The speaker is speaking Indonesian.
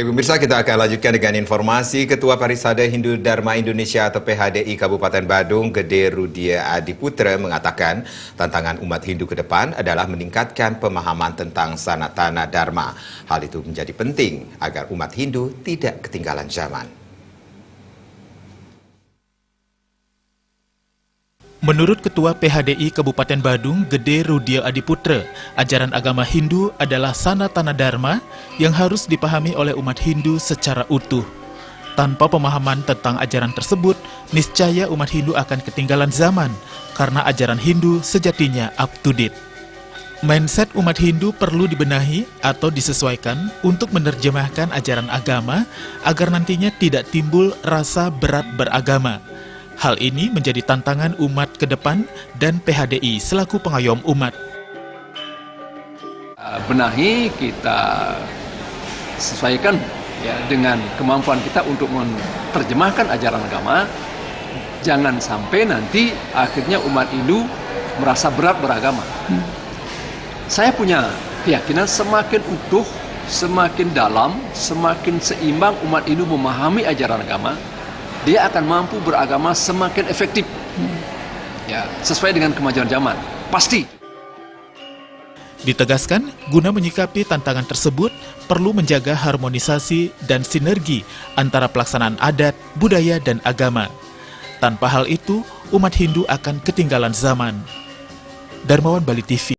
Baik pemirsa, kita akan lanjutkan dengan informasi. Ketua Parisada Hindu Dharma Indonesia atau PHDI Kabupaten Badung, Gede Rudia Adiputra mengatakan tantangan umat Hindu ke depan adalah meningkatkan pemahaman tentang sanatana dharma. Hal itu menjadi penting agar umat Hindu tidak ketinggalan zaman. Menurut Ketua PHDI Kabupaten Badung, Gede Rudia Adiputra, ajaran agama Hindu adalah sanatana dharma yang harus dipahami oleh umat Hindu secara utuh. Tanpa pemahaman tentang ajaran tersebut, niscaya umat Hindu akan ketinggalan zaman, karena ajaran Hindu sejatinya up to date. Mindset umat Hindu perlu dibenahi atau disesuaikan untuk menerjemahkan ajaran agama agar nantinya tidak timbul rasa berat beragama. Hal ini menjadi tantangan umat ke depan dan PHDI selaku pengayom umat. Benahi, kita sesuaikan ya dengan kemampuan kita untuk menerjemahkan ajaran agama. Jangan sampai nanti akhirnya umat Hindu merasa berat beragama. Saya punya keyakinan semakin utuh, semakin dalam, semakin seimbang umat Hindu memahami ajaran agama, dia akan mampu beragama semakin efektif, ya, sesuai dengan kemajuan zaman, pasti. Ditegaskan, guna menyikapi tantangan tersebut, perlu menjaga harmonisasi dan sinergi antara pelaksanaan adat, budaya, dan agama. Tanpa hal itu, umat Hindu akan ketinggalan zaman. Darmawan Bali TV.